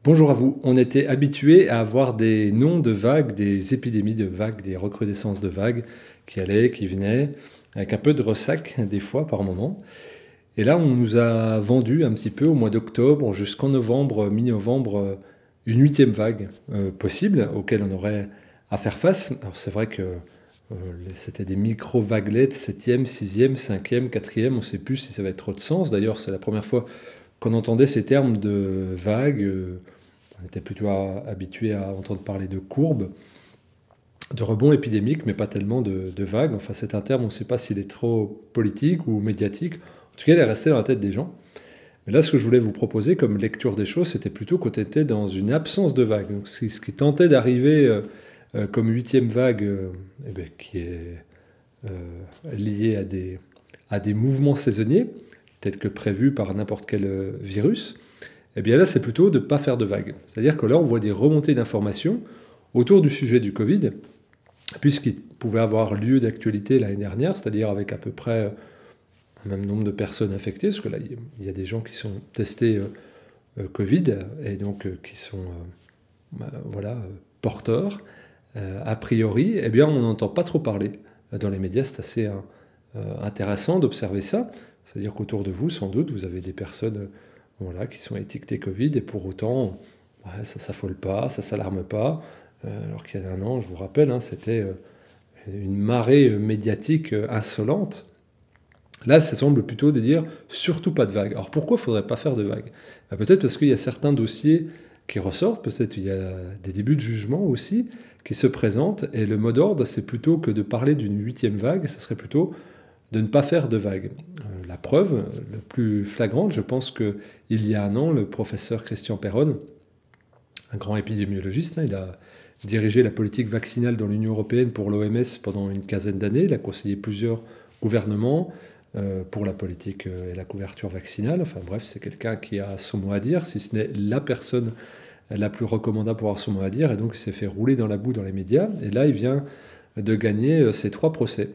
Bonjour à vous. On était habitué à avoir des noms de vagues, des épidémies de vagues, des recrudescences de vagues qui allaient, qui venaient, avec un peu de ressac des fois par moment. Et là, on nous a vendu un petit peu au mois d'octobre jusqu'en novembre, mi-novembre, une huitième vague possible auquel on aurait à faire face. Alors c'est vrai que c'était des micro-vaguelettes, septième, sixième, cinquième, quatrième, on ne sait plus si ça va être autre sens. D'ailleurs, c'est la première fois qu'on entendait ces termes de vagues. On était plutôt habitué à entendre parler de courbes, de rebonds épidémiques, mais pas tellement de vagues. Enfin, c'est un terme, on ne sait pas s'il est trop politique ou médiatique. En tout cas, il est resté dans la tête des gens. Mais là, ce que je voulais vous proposer comme lecture des choses, c'était plutôt qu'on était dans une absence de vagues. Donc, ce qui tentait d'arriver comme huitième vague, qui est liée à des mouvements saisonniers, tels que prévus par n'importe quel virus. Eh bien là, c'est plutôt de ne pas faire de vagues. C'est-à-dire que là, on voit des remontées d'informations autour du sujet du Covid, puisqu'il pouvait avoir lieu d'actualité l'année dernière, c'est-à-dire avec à peu près le même nombre de personnes infectées, parce que là, il y a des gens qui sont testés Covid, et donc qui sont porteurs. A priori, eh bien, on n'entend pas trop parler dans les médias. C'est assez intéressant d'observer ça. C'est-à-dire qu'autour de vous, sans doute, vous avez des personnes qui sont étiquetées Covid, et pour autant, ça ne s'affole pas, ça ne s'alarme pas. Alors qu'il y a un an, je vous rappelle, c'était une marée médiatique insolente. Là, ça semble plutôt de dire surtout pas de vagues. Alors pourquoi il ne faudrait pas faire de vagues? Peut-être parce qu'il y a certains dossiers qui ressortent, peut-être qu'il y a des débuts de jugement aussi qui se présentent, et le mot d'ordre, c'est plutôt que de parler d'une huitième vague, ça serait plutôt de ne pas faire de vagues. La preuve, la plus flagrante, je pense qu'il y a un an, le professeur Christian Perron, un grand épidémiologiste, il a dirigé la politique vaccinale dans l'Union européenne pour l'OMS pendant une quinzaine d'années, il a conseillé plusieurs gouvernements pour la politique et la couverture vaccinale. Enfin bref, c'est quelqu'un qui a son mot à dire, si ce n'est la personne la plus recommandable pour avoir son mot à dire, et donc il s'est fait rouler dans la boue dans les médias, et là il vient de gagner ses 3 procès.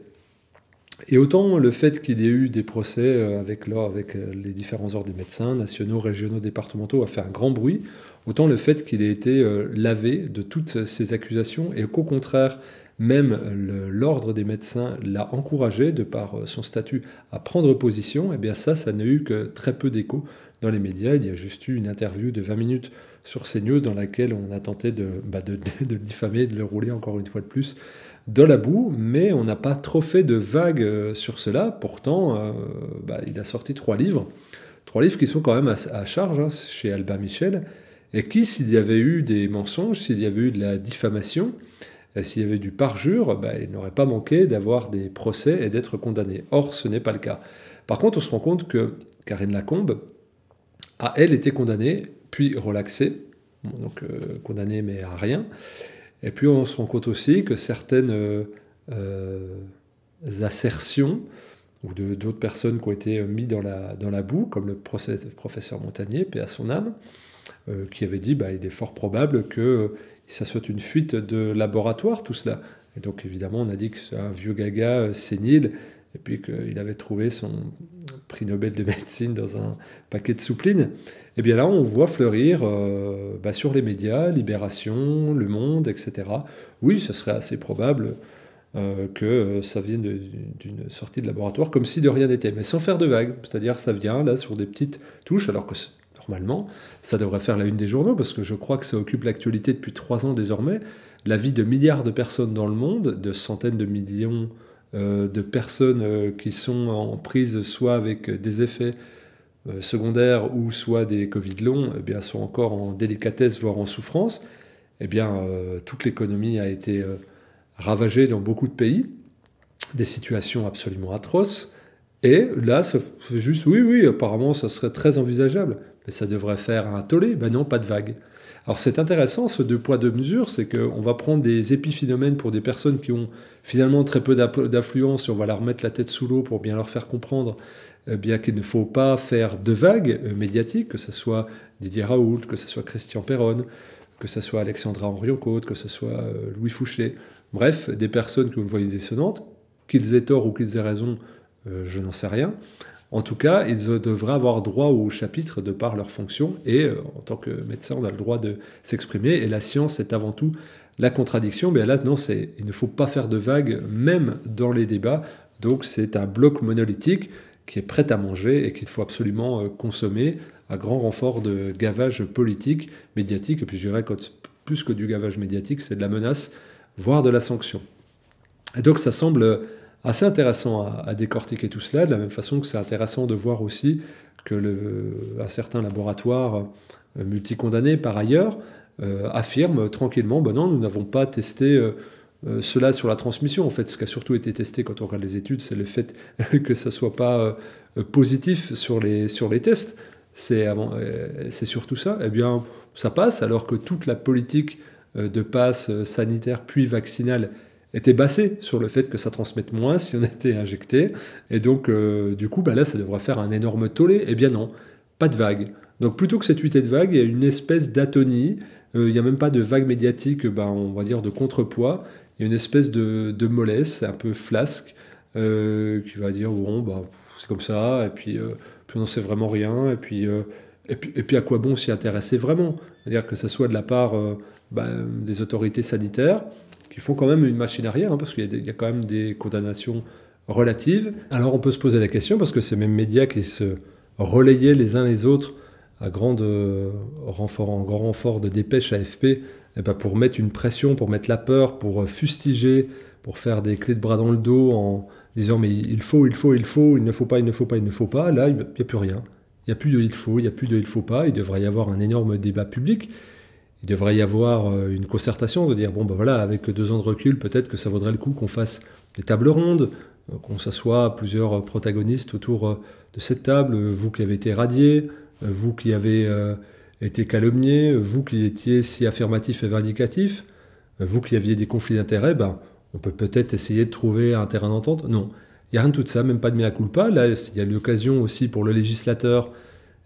Et autant le fait qu'il y ait eu des procès avec les différents ordres des médecins, nationaux, régionaux, départementaux, a fait un grand bruit, autant le fait qu'il ait été lavé de toutes ces accusations, et qu'au contraire, même l'ordre des médecins l'a encouragé, de par son statut, à prendre position, et bien ça n'a eu que très peu d'écho dans les médias. Il y a juste eu une interview de 20 minutes sur CNews dans laquelle on a tenté de le diffamer, de le rouler encore une fois de plus dans la boue, mais on n'a pas trop fait de vagues sur cela. Pourtant, il a sorti 3 livres qui sont quand même à charge chez Albin Michel, et qui, s'il y avait eu des mensonges, s'il y avait eu de la diffamation, s'il y avait du parjure, il n'aurait pas manqué d'avoir des procès et d'être condamné. Or, ce n'est pas le cas. Par contre, on se rend compte que Karine Lacombe a, elle, été condamnée, puis relaxée, donc condamnée mais à rien. Et puis on se rend compte aussi que certaines assertions ou d'autres personnes qui ont été mises dans la boue, comme le professeur Montagnier, paix à son âme, qui avait dit il est fort probable que ça soit une fuite de laboratoire, tout cela. Et donc évidemment, on a dit que c'est un vieux gaga sénile, et puis qu'il avait trouvé son prix Nobel de médecine dans un paquet de soupline. Et bien là, on voit fleurir sur les médias, Libération, Le Monde, etc. Oui, ce serait assez probable que ça vienne d'une sortie de laboratoire, comme si de rien n'était, mais sans faire de vagues. C'est-à-dire ça vient là sur des petites touches, alors que normalement, ça devrait faire la une des journaux, parce que je crois que ça occupe l'actualité depuis 3 ans désormais. La vie de milliards de personnes dans le monde, de centaines de millions de personnes qui sont en prise soit avec des effets secondaires ou soit des Covid longs, sont encore en délicatesse, voire en souffrance. Toute l'économie a été ravagée dans beaucoup de pays, des situations absolument atroces. Et là, ça fait juste, oui, apparemment, ça serait très envisageable. Mais ça devrait faire un tollé. Non, pas de vague. Alors c'est intéressant, ce 2 poids 2 mesures, c'est qu'on va prendre des épiphénomènes pour des personnes qui ont finalement très peu d'influence, et on va leur mettre la tête sous l'eau pour bien leur faire comprendre qu'il ne faut pas faire de vagues médiatiques, que ce soit Didier Raoult, que ce soit Christian Perron, que ce soit Alexandra Henriot-Côte, que ce soit Louis Fouché. Bref, des personnes qui ont une voix dissonante, qu'ils aient tort ou qu'ils aient raison, je n'en sais rien. En tout cas, ils devraient avoir droit au chapitre de par leur fonction, et en tant que médecin, on a le droit de s'exprimer, et la science, c'est avant tout la contradiction. Mais là, non, il ne faut pas faire de vagues, même dans les débats. Donc c'est un bloc monolithique qui est prêt à manger et qu'il faut absolument consommer à grand renfort de gavage politique, médiatique, et puis je dirais que plus que du gavage médiatique, c'est de la menace, voire de la sanction. Et donc ça semble assez intéressant à décortiquer tout cela, de la même façon que c'est intéressant de voir aussi que un certain laboratoire multicondamné par ailleurs affirme tranquillement, ben non, nous n'avons pas testé cela sur la transmission. En fait, ce qui a surtout été testé quand on regarde les études, c'est le fait que ça ne soit pas positif sur les tests. C'est surtout ça. Eh bien, ça passe, alors que toute la politique de passe sanitaire puis vaccinale était basée sur le fait que ça transmette moins si on était injecté. Et donc, du coup, là, ça devrait faire un énorme tollé. Eh bien non, pas de vague. Donc, plutôt que cette huitée de vague, il y a une espèce d'atonie. Il n'y a même pas de vague médiatique, on va dire, de contrepoids. Il y a une espèce de mollesse, un peu flasque, qui va dire, bon, c'est comme ça, et puis on n'en sait vraiment rien, et puis à quoi bon s'y intéresser vraiment? C'est-à-dire que ce soit de la part des autorités sanitaires, qui font quand même une machine arrière, parce qu'il y a quand même des condamnations relatives. Alors on peut se poser la question, parce que ces mêmes médias qui se relayaient les uns les autres en grand renfort de dépêches AFP, pour mettre une pression, pour mettre la peur, pour fustiger, pour faire des clés de bras dans le dos en disant mais il faut, il ne faut pas, là il n'y a plus rien. Il n'y a plus de il faut, il n'y a plus de il faut pas, il devrait y avoir un énorme débat public, il devrait y avoir une concertation, de dire bon voilà, avec 2 ans de recul, peut-être que ça vaudrait le coup qu'on fasse des tables rondes, qu'on s'assoie plusieurs protagonistes autour de cette table, vous qui avez été radiés, vous qui avez été calomnié, vous qui étiez si affirmatif et vindicatif, vous qui aviez des conflits d'intérêts, on peut peut-être essayer de trouver un terrain d'entente. Non, il n'y a rien de tout ça, même pas de mea culpa. Là, il y a l'occasion aussi pour le législateur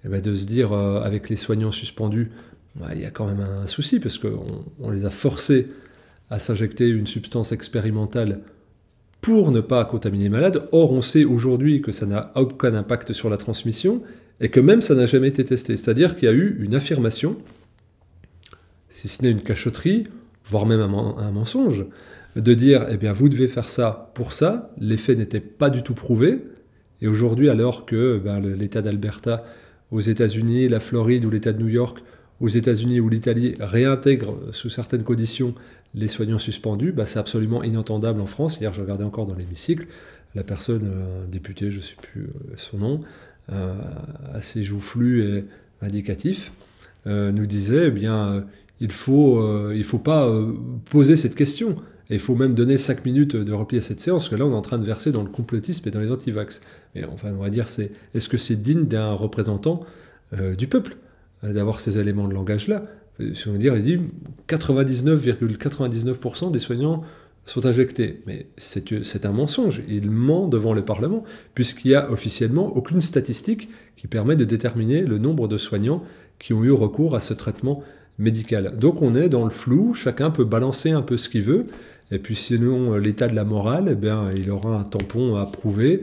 de se dire, avec les soignants suspendus, il y a quand même un souci, parce qu'on les a forcés à s'injecter une substance expérimentale pour ne pas contaminer les malades. Or, on sait aujourd'hui que ça n'a aucun impact sur la transmission, et que même ça n'a jamais été testé. C'est-à-dire qu'il y a eu une affirmation, si ce n'est une cachotterie, voire même un mensonge, de dire, eh bien, vous devez faire ça pour ça, les faits n'étaient pas du tout prouvés, et aujourd'hui, alors que l'État d'Alberta aux États-Unis, la Floride ou l'État de New York aux États-Unis ou l'Italie réintègrent sous certaines conditions les soignants suspendus, c'est absolument inentendable en France. Hier, je regardais encore dans l'hémicycle, la personne, un député, je ne sais plus son nom, assez joufflu et indicatif, nous disait, il faut pas poser cette question. Et il faut même donner 5 minutes de repli à cette séance, parce que là, on est en train de verser dans le complotisme et dans les antivax. Mais enfin, on va dire, est-ce que c'est digne d'un représentant du peuple d'avoir ces éléments de langage-là? Si on veut dire, il dit 99,99% des soignants sont injectés. Mais c'est un mensonge. Il ment devant le Parlement, puisqu'il n'y a officiellement aucune statistique qui permet de déterminer le nombre de soignants qui ont eu recours à ce traitement médical. Donc on est dans le flou, chacun peut balancer un peu ce qu'il veut, et puis sinon l'état de la morale, il aura un tampon à approuver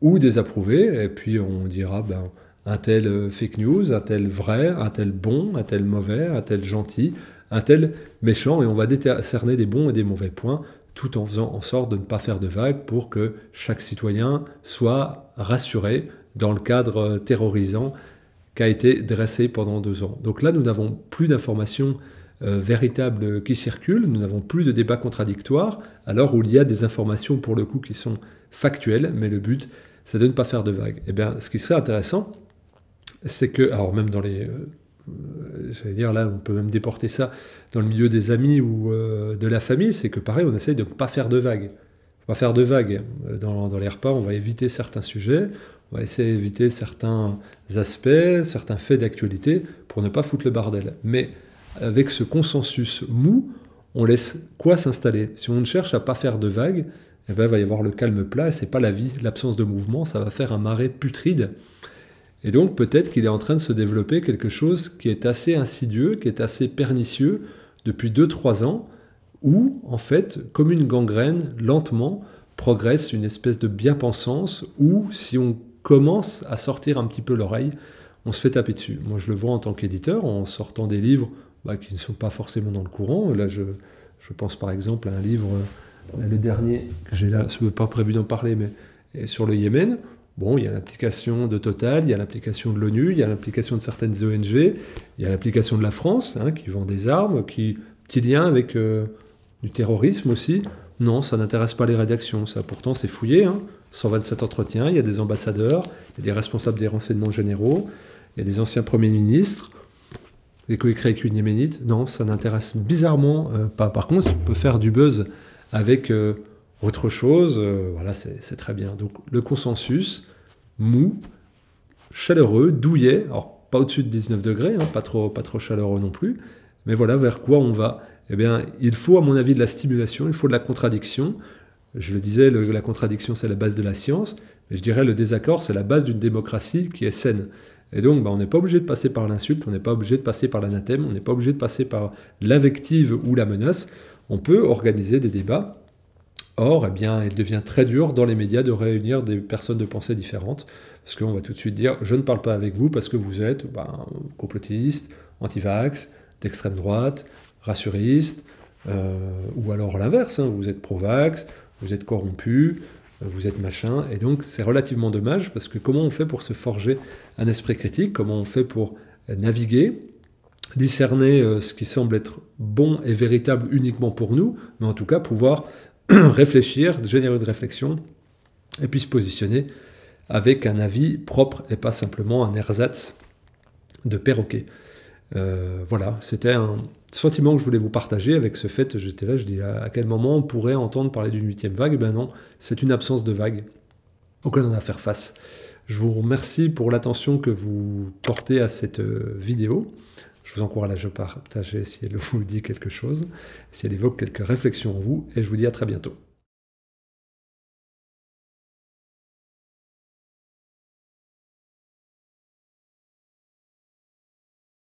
ou désapprouver, et puis on dira un tel fake news, un tel vrai, un tel bon, un tel mauvais, un tel gentil, un tel méchant, et on va décerner des bons et des mauvais points, tout en faisant en sorte de ne pas faire de vagues pour que chaque citoyen soit rassuré dans le cadre terrorisant qui a été dressé pendant 2 ans. Donc là, nous n'avons plus d'informations véritables qui circulent, nous n'avons plus de débats contradictoires, alors où il y a des informations pour le coup qui sont factuelles, mais le but, c'est de ne pas faire de vagues. Eh bien, ce qui serait intéressant, c'est que, alors même dans les... j'allais dire, là, on peut même déporter ça dans le milieu des amis ou de la famille, c'est que pareil, on essaye de ne pas faire de vagues. On va faire de vagues dans les repas, on va éviter certains sujets, on va essayer d'éviter certains aspects, certains faits d'actualité pour ne pas foutre le bordel. Mais avec ce consensus mou, on laisse quoi s'installer? Si on ne cherche à pas faire de vagues, il va y avoir le calme plat, et c'est pas la vie, l'absence de mouvement, ça va faire un marais putride. Et donc peut-être qu'il est en train de se développer quelque chose qui est assez insidieux, qui est assez pernicieux depuis 2-3 ans, où, en fait, comme une gangrène, lentement, progresse une espèce de bien-pensance, où si on commencent à sortir un petit peu l'oreille, on se fait taper dessus. Moi, je le vois en tant qu'éditeur, en sortant des livres qui ne sont pas forcément dans le courant. Là, je pense par exemple à un livre, le dernier que j'ai là, je n'ai pas prévu d'en parler, mais sur le Yémen. Bon, il y a l'application de Total, il y a l'application de l'ONU, il y a l'application de certaines ONG, il y a l'application de la France, qui vend des armes, petit lien avec du terrorisme aussi. Non, ça n'intéresse pas les rédactions. Ça, pourtant, c'est fouillé. 127 entretiens, il y a des ambassadeurs, il y a des responsables des renseignements généraux, il y a des anciens premiers ministres, des coécrits avec une yéménite. Non, ça n'intéresse bizarrement pas. Par contre, on peut faire du buzz avec autre chose. Voilà, c'est très bien. Donc, le consensus, mou, chaleureux, douillet. Alors, pas au-dessus de 19 degrés, pas trop chaleureux non plus. Mais voilà vers quoi on va. Eh bien, il faut, à mon avis, de la stimulation, il faut de la contradiction. Je le disais, la contradiction, c'est la base de la science, mais je dirais le désaccord, c'est la base d'une démocratie qui est saine. Et donc, on n'est pas obligé de passer par l'insulte, on n'est pas obligé de passer par l'anathème, on n'est pas obligé de passer par l'invective ou la menace. On peut organiser des débats. Or, eh bien, il devient très dur dans les médias de réunir des personnes de pensée différentes, parce qu'on va tout de suite dire « je ne parle pas avec vous parce que vous êtes complotiste, anti-vax, d'extrême droite, rassuriste, ou alors l'inverse, vous êtes pro-vax, vous êtes corrompu, vous êtes machin ». Et donc, c'est relativement dommage, parce que comment on fait pour se forger un esprit critique, comment on fait pour naviguer, discerner ce qui semble être bon et véritable uniquement pour nous, mais en tout cas pouvoir réfléchir, générer une réflexion, et puis se positionner avec un avis propre et pas simplement un ersatz de perroquet. Voilà, c'était un sentiment que je voulais vous partager avec ce fait. J'étais là, je dis à quel moment on pourrait entendre parler d'une 8e vague? Ben non, c'est une absence de vague auquel on a à faire face. Je vous remercie pour l'attention que vous portez à cette vidéo. Je vous encourage à partager si elle vous dit quelque chose, si elle évoque quelques réflexions en vous, et je vous dis à très bientôt.